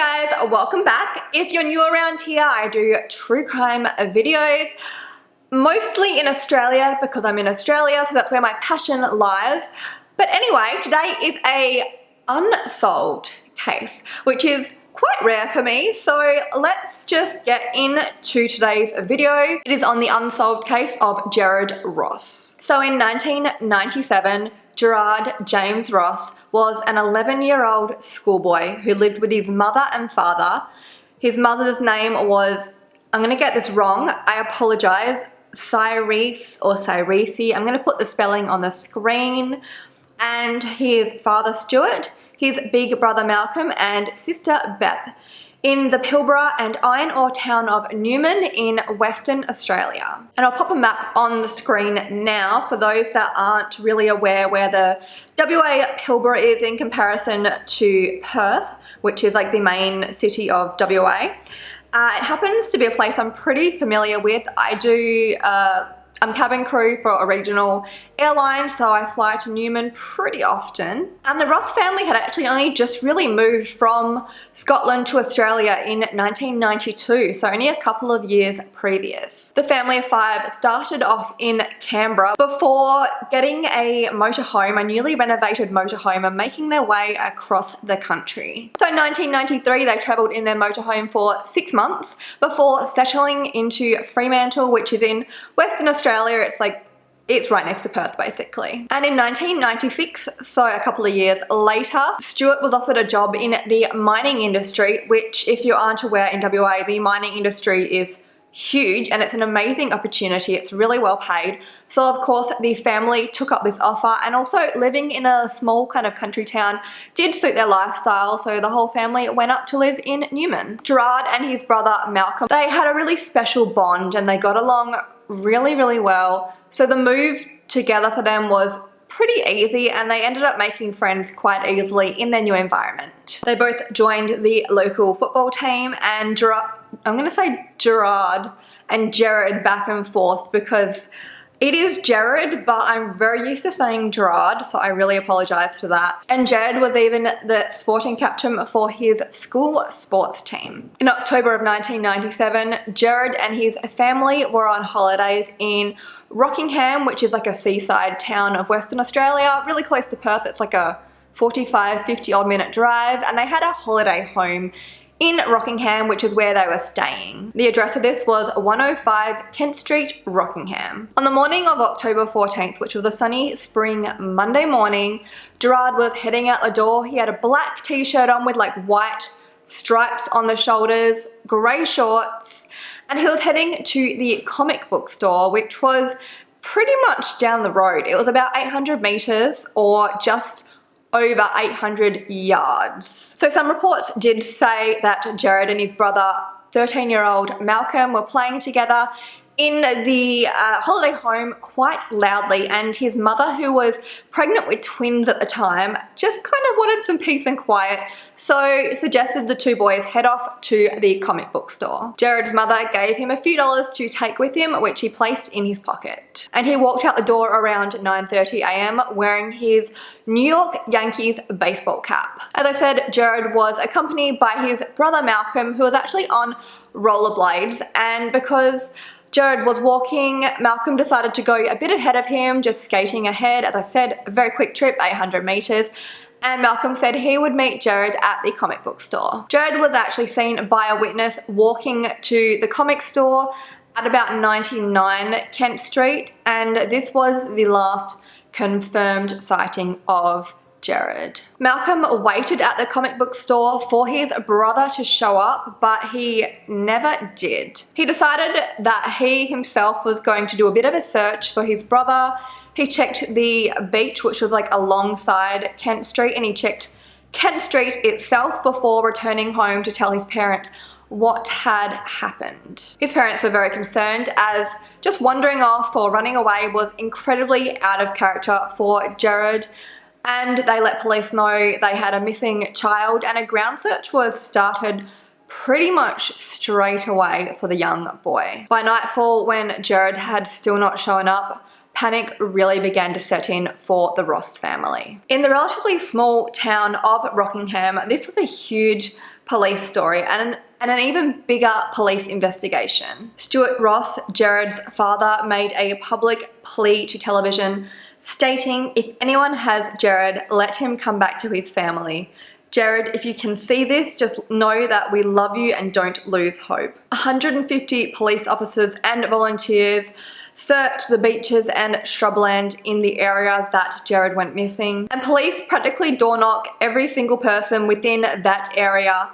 Hey guys, welcome back. If you're new around here, I do true crime videos, mostly in Australia because I'm in Australia, so that's where my passion lies. But anyway, today is a unsolved case, which is quite rare for me, so let's just get into today's video. It is on the unsolved case of Jarrod Ross. So in 1997, Gerard James Ross was an 11-year-old schoolboy who lived with his mother and father. His mother's name was, I'm going to get this wrong, I apologize, Cyrese or Cyrese. I'm going to put the spelling on the screen. And his father Stuart, his big brother Malcolm, and sister Beth, in the Pilbara and iron ore town of Newman in Western Australia. And I'll pop a map on the screen now for those that aren't really aware where the WA Pilbara is in comparison to Perth, which is like the main city of WA. It happens to be a place I'm pretty familiar with. I'm cabin crew for a regional airline, so I fly to Newman pretty often. And the Ross family had actually only just really moved from Scotland to Australia in 1992, so only a couple of years previous. The family of five started off in Canberra before getting a motorhome, a newly renovated motorhome, and making their way across the country. So in 1993, they travelled in their motorhome for 6 months before settling into Fremantle, which is in Western Australia. It's right next to Perth basically. And in 1996, so a couple of years later, Stuart was offered a job in the mining industry, which if you aren't aware, in WA, the mining industry is huge and it's an amazing opportunity. It's really well paid. So of course the family took up this offer, and also living in a small kind of country town did suit their lifestyle, so the whole family went up to live in Newman. Gerard and his brother Malcolm, they had a really special bond and they got along really well. So the move together for them was pretty easy, and they ended up making friends quite easily in their new environment. They both joined the local football team, and I'm going to say Gerard and Jarrod back and forth because it is Jarrod, but I'm very used to saying Gerard, so I really apologise for that. And Jarrod was even the sporting captain for his school sports team. In October of 1997, Jarrod and his family were on holidays in Rockingham, which is like a seaside town of Western Australia, really close to Perth. It's like a 45, 50 odd minute drive, and they had a holiday home in Rockingham, which is where they were staying. The address of this was 105 Kent Street, Rockingham. On the morning of October 14th, which was a sunny spring Monday morning, Gerard was heading out the door. He had a black t-shirt on with like white stripes on the shoulders, grey shorts, and he was heading to the comic book store, which was pretty much down the road. It was about 800 meters or just over 800 yards. So some reports did say that Jarrod and his brother, 13-year-old Malcolm, were playing together in the holiday home quite loudly, and his mother, who was pregnant with twins at the time, just kind of wanted some peace and quiet, so suggested the two boys head off to the comic book store. Jarrod's mother gave him a few dollars to take with him, which he placed in his pocket. And he walked out the door around 9:30 a.m. wearing his New York Yankees baseball cap. As I said, Jarrod was accompanied by his brother Malcolm, who was actually on rollerblades, and because Jarrod was walking, Malcolm decided to go a bit ahead of him, just skating ahead. As I said, a very quick trip, 800 meters. And Malcolm said he would meet Jarrod at the comic book store. Jarrod was actually seen by a witness walking to the comic store at about 99 Kent Street, and this was the last confirmed sighting of Jarrod. Malcolm waited at the comic book store for his brother to show up, but he never did. He decided that he himself was going to do a bit of a search for his brother. He checked the beach, which was like alongside Kent Street, and he checked Kent Street itself before returning home to tell his parents what had happened. His parents were very concerned, as just wandering off or running away was incredibly out of character for Jarrod. And they let police know they had a missing child, and a ground search was started pretty much straight away for the young boy. By nightfall, when Jarrod had still not shown up, panic really began to set in for the Ross family. In the relatively small town of Rockingham, this was a huge police story and an even bigger police investigation. Stuart Ross, Jarrod's father, made a public plea to television stating, "If anyone has Jarrod, let him come back to his family. Jarrod, if you can see this, just know that we love you and don't lose hope." 150 police officers and volunteers searched the beaches and shrubland in the area that Jarrod went missing, and police practically door knock every single person within that area,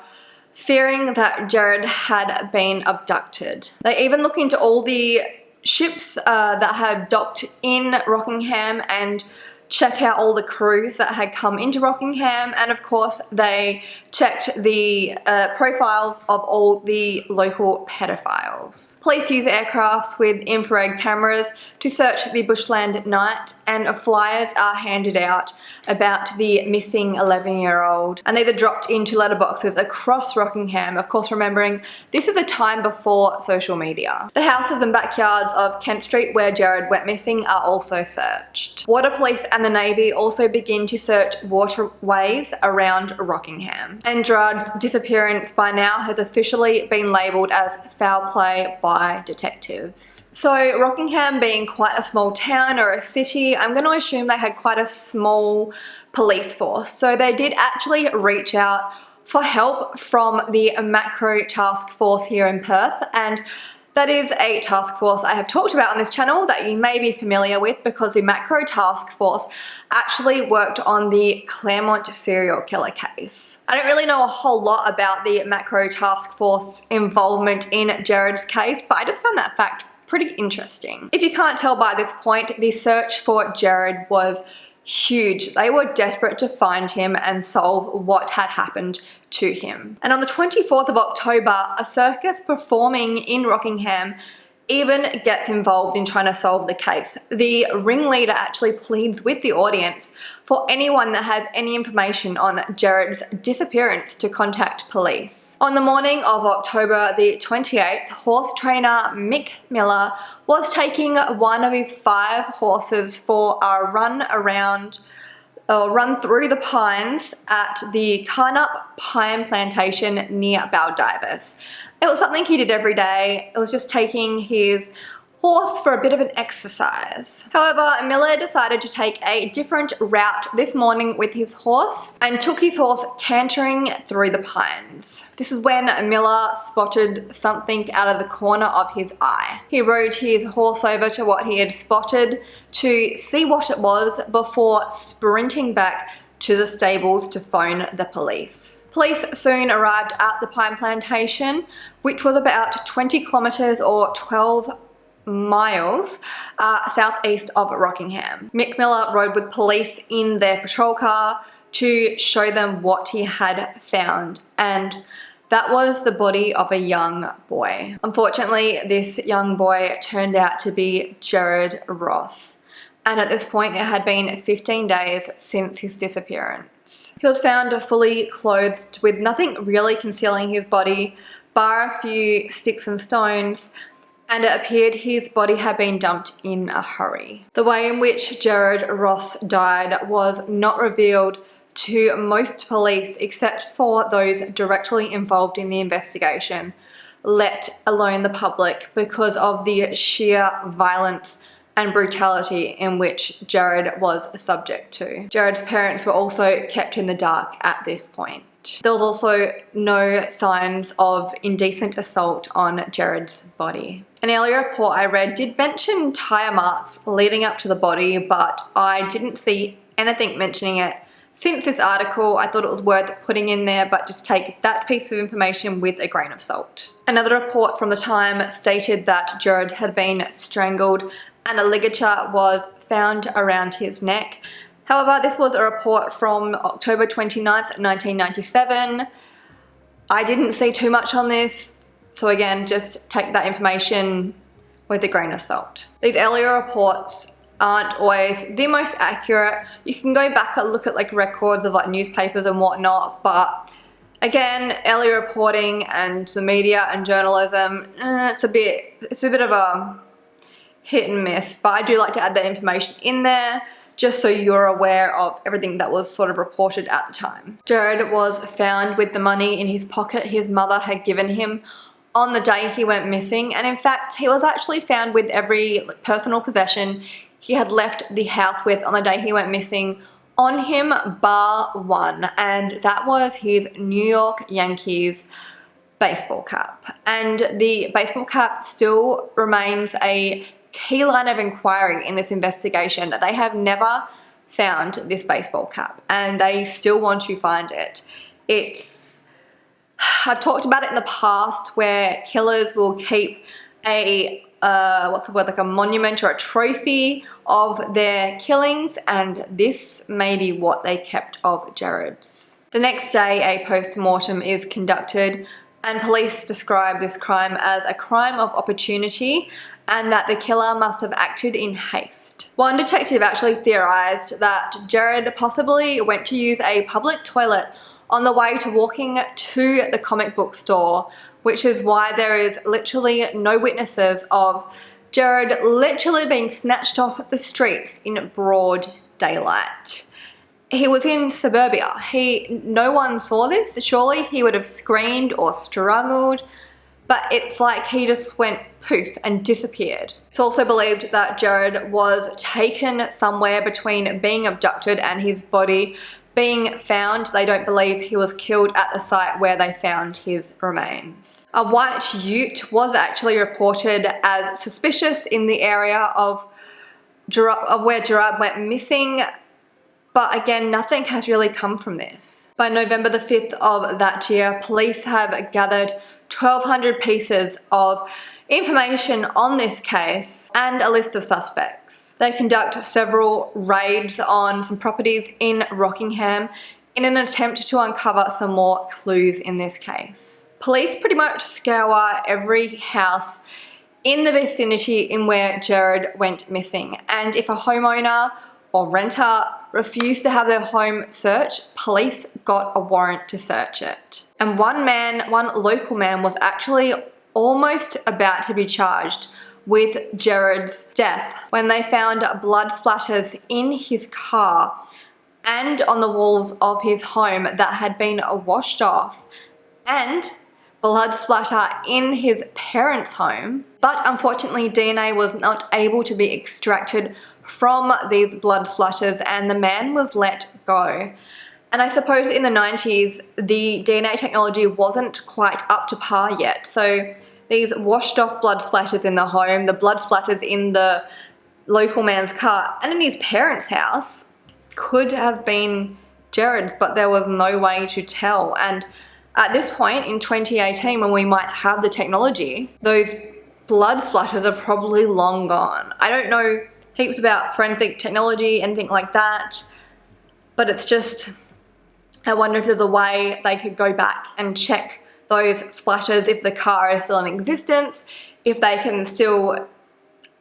fearing that Jarrod had been abducted. They even look into all the ships that had docked in Rockingham and check out all the crews that had come into Rockingham, and of course they checked the profiles of all the local pedophiles. Police use aircrafts with infrared cameras to search the bushland at night, and flyers are handed out about the missing 11-year-old, and these are dropped into letterboxes across Rockingham, of course remembering this is a time before social media. The houses and backyards of Kent Street where Jarrod went missing are also searched. Water police and the Navy also begin to search waterways around Rockingham. And Gerard's disappearance by now has officially been labelled as foul play by detectives. So Rockingham being quite a small town or a city, I'm going to assume they had quite a small police force. So they did actually reach out for help from the Macro Task Force here in Perth, and that is a task force I have talked about on this channel that you may be familiar with, because the Macro Task Force actually worked on the Claremont serial killer case. I don't really know a whole lot about the Macro Task Force involvement in Jarrod's case, but I just found that fact pretty interesting. If you can't tell by this point, the search for Jarrod was huge. They were desperate to find him and solve what had happened to him. And on the 24th of October, a circus performing in Rockingham even gets involved in trying to solve the case. The ringleader actually pleads with the audience for anyone that has any information on Jarrod's disappearance to contact police. On the morning of October the 28th, horse trainer Mick Miller was taking one of his 5 horses for a run through the pines at the Carnup Pine Plantation near Baldivis. It was something he did every day. It was just taking his horse for a bit of an exercise. However, Miller decided to take a different route this morning with his horse and took his horse cantering through the pines. This is when Miller spotted something out of the corner of his eye. He rode his horse over to what he had spotted to see what it was before sprinting back to the stables to phone the police. Police soon arrived at the pine plantation, which was about 20 kilometres or 12 miles southeast of Rockingham. Mick Miller rode with police in their patrol car to show them what he had found, and that was the body of a young boy. Unfortunately, this young boy turned out to be Gerard Ross, and at this point it had been 15 days since his disappearance. He was found fully clothed with nothing really concealing his body bar a few sticks and stones, and it appeared his body had been dumped in a hurry. The way in which Jarrod Ross died was not revealed to most police except for those directly involved in the investigation, let alone the public, because of the sheer violence and brutality in which Jarrod was subject to. Jarrod's parents were also kept in the dark at this point. There was also no signs of indecent assault on Jarrod's body. An earlier report I read did mention tire marks leading up to the body, but I didn't see anything mentioning it. Since this article, I thought it was worth putting in there, but just take that piece of information with a grain of salt. Another report from the time stated that Jarrod had been strangled and a ligature was found around his neck. However, this was a report from October 29th, 1997. I didn't see too much on this, so again, just take that information with a grain of salt. These earlier reports aren't always the most accurate. You can go back and look at like records of like newspapers and whatnot, but again, early reporting and the media and journalism, it's a bit of a hit and miss, but I do like to add that information in there just so you're aware of everything that was sort of reported at the time. Jarrod was found with the money in his pocket his mother had given him on the day he went missing, and in fact he was actually found with every personal possession he had left the house with on the day he went missing on him bar one, and that was his New York Yankees baseball cap. And the baseball cap still remains a key line of inquiry in this investigation. They have never found this baseball cap and they still want to find it. I've talked about it in the past where killers will keep a like a monument or a trophy of their killings, and this may be what they kept of Jarrod's. The next day a post-mortem is conducted and police describe this crime as a crime of opportunity and that the killer must have acted in haste. One detective actually theorized that Jarrod possibly went to use a public toilet on the way to walking to the comic book store, which is why there is literally no witnesses of Jarrod literally being snatched off the streets in broad daylight. He was in suburbia. No one saw this. Surely he would have screamed or struggled, but it's like he just went poof and disappeared. It's also believed that Jarrod was taken somewhere between being abducted and his body being found. They don't believe he was killed at the site where they found his remains. A white ute was actually reported as suspicious in the area of where Jarrod went missing, but again, nothing has really come from this. By November the 5th of that year, police have gathered 1,200 pieces of information on this case and a list of suspects. They conduct several raids on some properties in Rockingham in an attempt to uncover some more clues in this case. Police pretty much scour every house in the vicinity in where Jarrod went missing, and if a homeowner or renter refused to have their home searched, police got a warrant to search it. And one local man was actually almost about to be charged with Jarrod's death when they found blood splatters in his car and on the walls of his home that had been washed off, and blood splatter in his parents' home. But unfortunately, DNA was not able to be extracted from these blood splatters and the man was let go. And I suppose in the 90s, the DNA technology wasn't quite up to par yet. So these washed off blood splatters in the home, the blood splatters in the local man's car and in his parents' house could have been Jarrod's, but there was no way to tell. And at this point in 2018, when we might have the technology, those blood splatters are probably long gone. I don't know heaps about forensic technology, anything like that, but it's just, I wonder if there's a way they could go back and check those splatters if the car is still in existence, if they can still,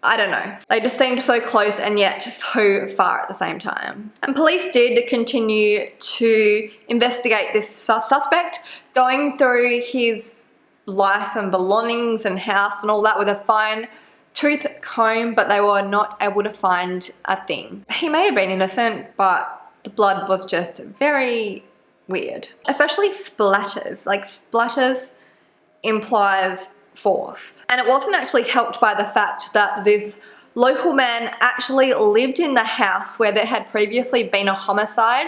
I don't know. They just seemed so close and yet so far at the same time. And police did continue to investigate this suspect, going through his life and belongings and house and all that with a fine tooth comb, but they were not able to find a thing. He may have been innocent, but the blood was just very weird. Especially splatters. Like, splatters implies force. And it wasn't actually helped by the fact that this local man actually lived in the house where there had previously been a homicide.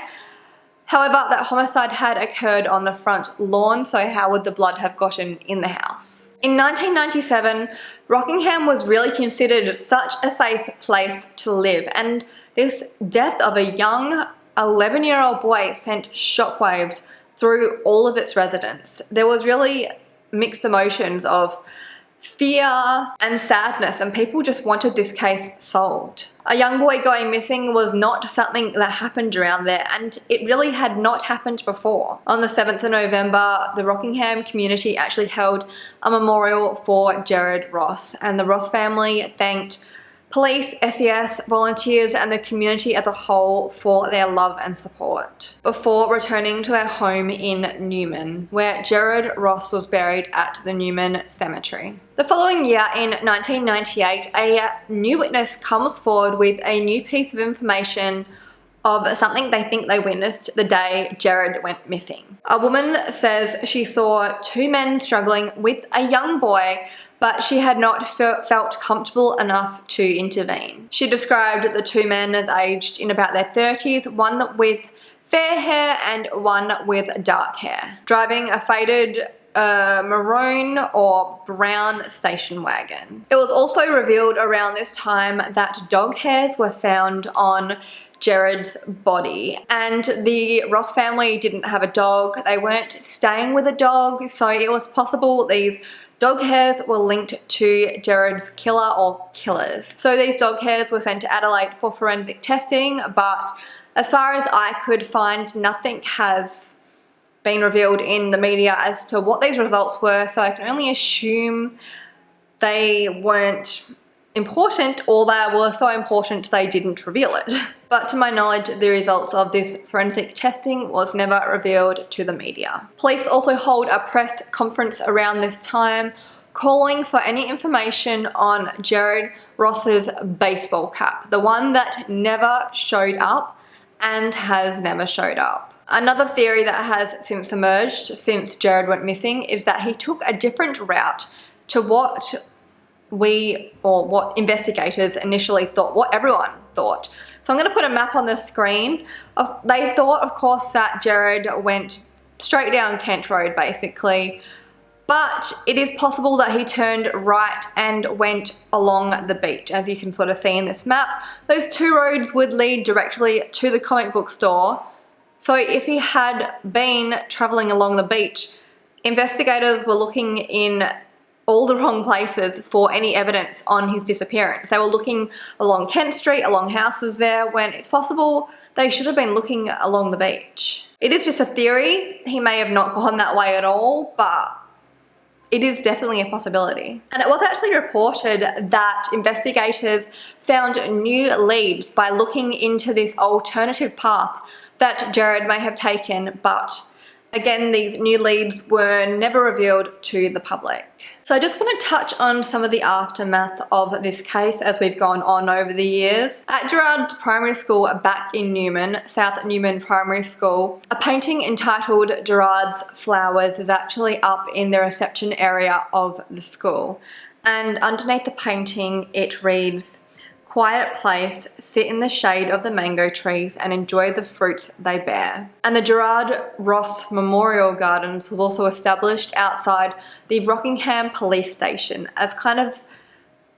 However, that homicide had occurred on the front lawn, so how would the blood have gotten in the house? In 1997, Rockingham was really considered such a safe place to live, and this death of a young 11-year-old boy sent shockwaves through all of its residents. There was really mixed emotions of fear and sadness, and people just wanted this case solved. A young boy going missing was not something that happened around there, and it really had not happened before. On the 7th of November, the Rockingham community actually held a memorial for Gerard Ross, and the Ross family thanked police, SES, volunteers and the community as a whole for their love and support, before returning to their home in Newman, where Gerard Ross was buried at the Newman Cemetery. The following year, in 1998, a new witness comes forward with a new piece of information of something they think they witnessed the day Gerard went missing. A woman says she saw two men struggling with a young boy, but she had not felt comfortable enough to intervene. She described the two men as aged in about their 30s, one with fair hair and one with dark hair, driving a faded maroon or brown station wagon. It was also revealed around this time that dog hairs were found on Gerard's body, and the Ross family didn't have a dog. They weren't staying with a dog, so it was possible these dog hairs were linked to Gerard's killer or killers. So these dog hairs were sent to Adelaide for forensic testing, but as far as I could find, nothing has been revealed in the media as to what these results were, so I can only assume they weren't important, or they were so important they didn't reveal it. But to my knowledge, the results of this forensic testing was never revealed to the media. Police also hold a press conference around this time, calling for any information on Jarrod Ross's baseball cap, the one that never showed up and has never showed up. Another theory that has since emerged since Jarrod went missing is that he took a different route to what investigators initially thought, what everyone thought. So I'm going to put a map on the screen. They thought, of course, that Jarrod went straight down Kent Road, basically, but it is possible that he turned right and went along the beach, as you can sort of see in this map. Those two roads would lead directly to the comic book store. So if he had been traveling along the beach, investigators were looking in all the wrong places for any evidence on his disappearance. They were looking along Kent Street, along houses there, when it's possible they should have been looking along the beach. It is just a theory. He may have not gone that way at all, but it is definitely a possibility. And it was actually reported that investigators found new leads by looking into this alternative path that Jarrod may have taken, but again, these new leads were never revealed to the public. So I just want to touch on some of the aftermath of this case as we've gone on over the years. At Gerard's primary school back in Newman, South Newman Primary School, a painting entitled Gerard's Flowers is actually up in the reception area of the school. And underneath the painting, it reads, "Quiet place, sit in the shade of the mango trees and enjoy the fruits they bear." And the Gerard Ross Memorial Gardens was also established outside the Rockingham police station as kind of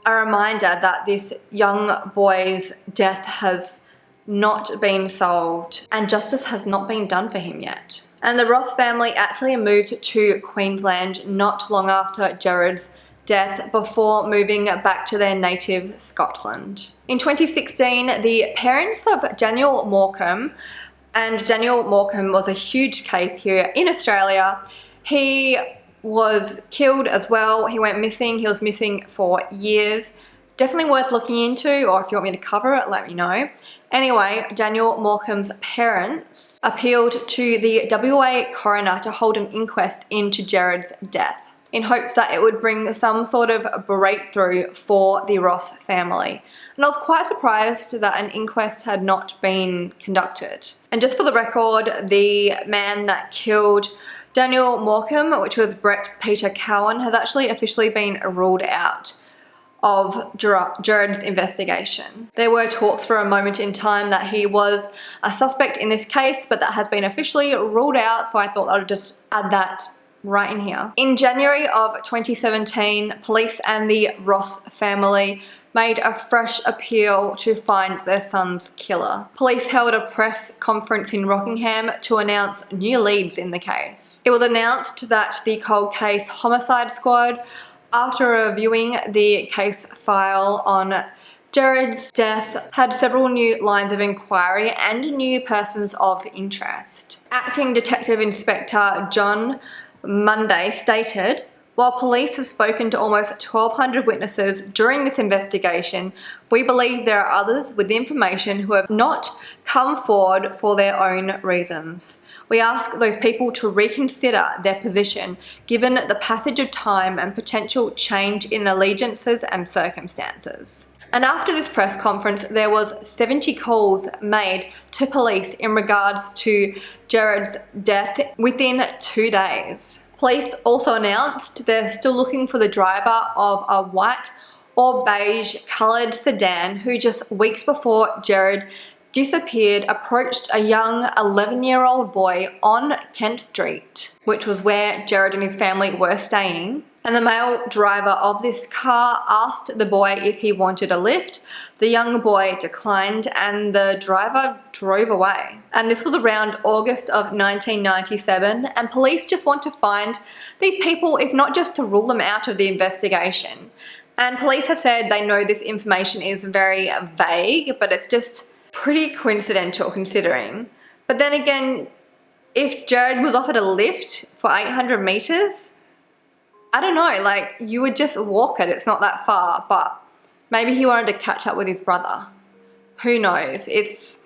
a reminder that this young boy's death has not been solved and justice has not been done for him yet. And the Ross family actually moved to Queensland not long after Gerard's death before moving back to their native Scotland. In 2016, the parents of Daniel Morecambe, and Daniel Morecambe was a huge case here in Australia. He was killed as well. He went missing. He was missing for years. Definitely worth looking into, or if you want me to cover it, let me know. Anyway, Daniel Morecambe's parents appealed to the WA coroner to hold an inquest into Gerard's death, in hopes that it would bring some sort of breakthrough for the Ross family. And I was quite surprised that an inquest had not been conducted. And just for the record, the man that killed Daniel Morecambe, which was Brett Peter Cowan, has actually officially been ruled out of Gerard's investigation. There were talks for a moment in time that he was a suspect in this case, but that has been officially ruled out, so I thought I would just add that right in here. In January of 2017, police and the Ross family made a fresh appeal to find their son's killer. Police held a press conference in Rockingham to announce new leads in the case. It was announced that the Cold Case Homicide Squad, after reviewing the case file on Gerard's death, had several new lines of inquiry and new persons of interest. Acting Detective Inspector John Monday stated, While police have spoken to almost 1,200 witnesses during this investigation, we believe there are others with information who have not come forward for their own reasons. We ask those people to reconsider their position given the passage of time and potential change in allegiances and circumstances. And after this press conference, there was 70 calls made to police in regards to Jarrod's death within 2 days. Police also announced they're still looking for the driver of a white or beige coloured sedan who just weeks before Jarrod disappeared approached a young 11-year-old boy on Kent Street, which was where Jarrod and his family were staying. And the male driver of this car asked the boy if he wanted a lift. The young boy declined and the driver drove away. And this was around August of 1997, and police just want to find these people, if not just to rule them out of the investigation. And police have said they know this information is very vague, but it's just pretty coincidental considering. But then again, if Jarrod was offered a lift for 800 meters, I don't know, like, you would just walk it, it's not that far, but maybe he wanted to catch up with his brother. Who knows? It's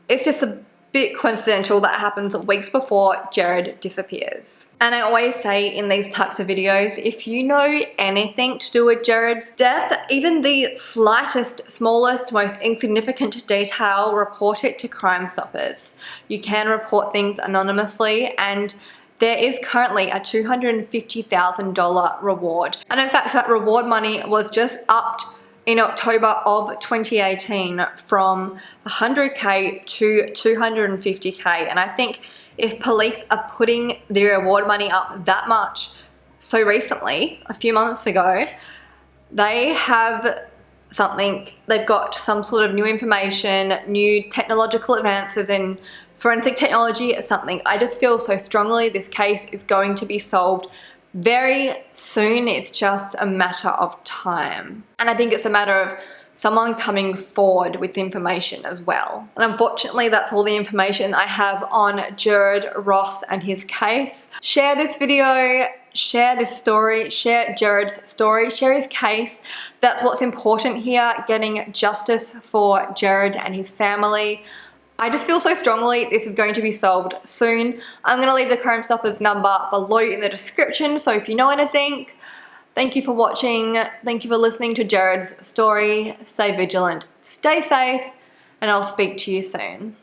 just a bit coincidental that happens weeks before Jarrod disappears. And I always say in these types of videos, if you know anything to do with Jarrod's death, even the slightest, smallest, most insignificant detail, report it to Crime Stoppers. You can report things anonymously, and there is currently a $250,000 reward. And in fact, that reward money was just upped in October of 2018 from 100K to 250K. And I think if police are putting the reward money up that much so recently, a few months ago, they have something, they've got some sort of new information, new technological advances in forensic technology or something. I just feel so strongly this case is going to be solved very soon. It's just a matter of time. And I think it's a matter of someone coming forward with information as well. And unfortunately, that's all the information I have on Gerard Ross and his case. Share this video, share this story, share Jarrod's story, share his case. That's what's important here, getting justice for Jarrod and his family. I just feel so strongly this is going to be solved soon. I'm going to leave the Crime Stoppers number below in the description, so if you know anything, thank you for watching. Thank you for listening to Jarrod's story. Stay vigilant, stay safe, and I'll speak to you soon.